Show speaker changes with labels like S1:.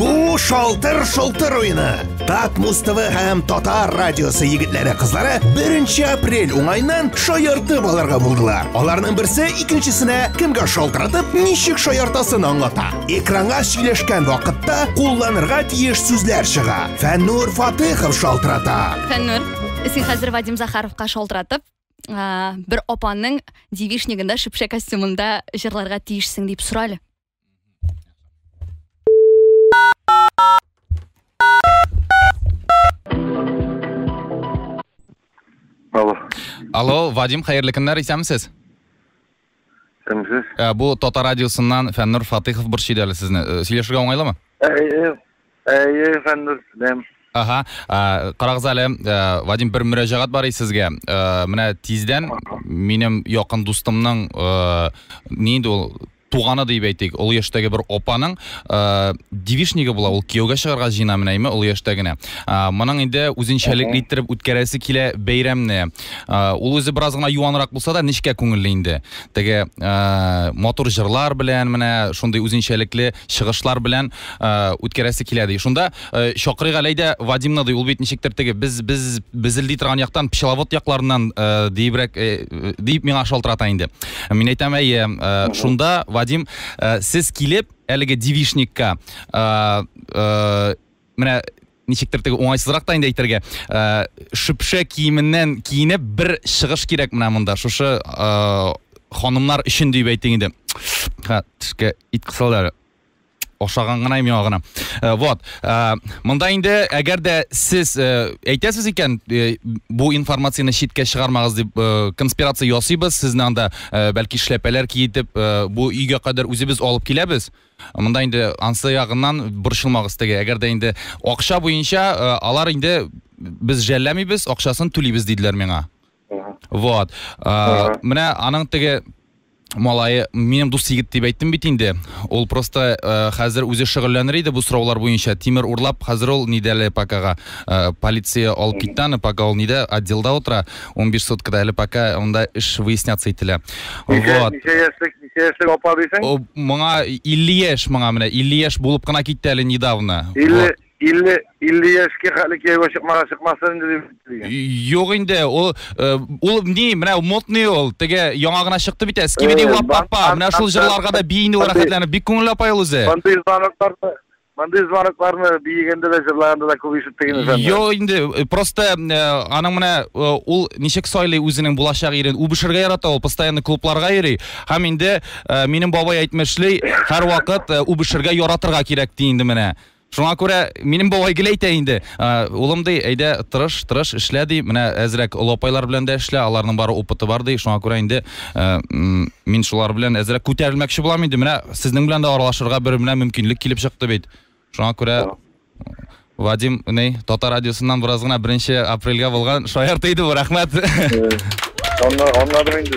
S1: Bu Шалтыр oyunu. Tat Mustafa hem Tatar radiosu yigitlari qizlari 1 aprel o'ng'aydan shoyartib olarga bo'ldilar. Ularning birisi ikkinchisini kimga sho'ltiratib, nishik shoyartasini anglata. Ekranga сөйләшкән vaqtda qo'llanirga tegish so'zlar chiqa. Fannur Fatihov sho'ltirata.
S2: Fannur, sen hozir Vadim Zakharovga sho'ltiratib, bir opaning devishnikida shipsha kostyumida jirlarga tegishsin deb so'rayli.
S3: Alo, Vadim, xayrli kunlar, esanmisiz?
S4: Esanmisiz?
S3: Bu Tatar radiosundan Fannur Fatihov burchidali sizni. Сөйләшергә оңайлымы?
S4: Fannur, dem.
S3: Aha, qaragыз әле, Vadim, bir mürajaat бар sizga. Менә тиздән минем якын дустымның нинди ул туганы дип әйтик, ул яшьтәге бер опаның девишниге була, ул кияүгә чыгарга җыена менәме, ул яшьтәгенә. Моның инде үзенчәлекле иттереп үткәрәсе килә бәйрәмне. Ул үзе бераз гына юанрак булса да, ничкә күңелле инде. Теге мотор җырлар белән, менә шундый үзенчәлекле чыгышлар белән үткәрәсе килә ди. Шунда Шакырый Галәйдә Вадимны ди, ул бит ничектер теге без илди торган яктан Пчеловод якларыннан дип миңа шалтырата инде. Мин әйтәм, шунда Вадим, сез килеп, әлеге девишникка, менә ничектер теге уңайсызрак та инде әйтергә, шипшә киеменнән киенеп бер чыгыш кирәк менә монда. Шушы ханымнар өчен дип әйтик инде. Тишкә ит кысалар. Ошаган гына миңа гына. Вот. Монда инде әгәр дә сез әйтәсез икән, бу информацияны читкә чыгармагыз дип конспирация ясыйбыз, сезне анда бәлки эшләпәләр киетеп, бу өйгә кадәр үзебез алып киләбез. Монда инде ансы ягыннан борчылмагыз теге. Әгәр дә инде акча буенча алар инде без жәлләмибез, акчасын түлибез диделәр миңа. Вот. Менә аның теге малайы, минем дус егет дип әйттем бит инде. Ул просто хәзер үзе шөгыльләнер иде бу сораулар буенча. Тимер урлап, хәзер ул нидәле пакага полиция алып киткән, пока ул нидә отделда утыра. 15 суткада әле пока онда эш выясняться ителә. Вот.
S4: Ничә яшьлек апа дисең?
S3: Моңа 50 яшь, моңа менә 50 яшь булып кына китте әле недавно.
S4: 50 яшькә хәле кияүгә чыкмасын дип.
S3: Юк инде, ул ни, менә модный ул, теге яңа гына чыкты бит, скибиди лаппа, менә шул җырларга да бийинде рәхәтләнеп, бик күңелле апай ул үзе.
S4: Мандый звонокларны биегәндә дә җырлаганда да күп ишеттегез инде.
S3: Юк инде, просто аның менә ул ничек сайлый үзенең булачак ирен, үбешергә ярата, ул постоянно клубларга йөри. Һәм инде минем бабай әйтмешли, һәр вакыт үбешергә яратырга кирәк ди инде менә. Шуңа күрә минем бабай гел әйтә инде. Улым ди, әйдә тырыш эшлә ди. Менә әзрәк олапайлар белән дә эшлә, аларның бары опыты бар ди. Шуңа күрә инде мин шулар белән әзрәк күтәрелмәкче булам инде. Менә сезнең белән дә аралашырга бер менә мөмкинлек килеп чыкты бит. Шуңа күрә Вадим, Татар радиосыннан бераз гына 1 апрельгә булган шаярт иде бу, рәхмәт.
S4: Аннан инде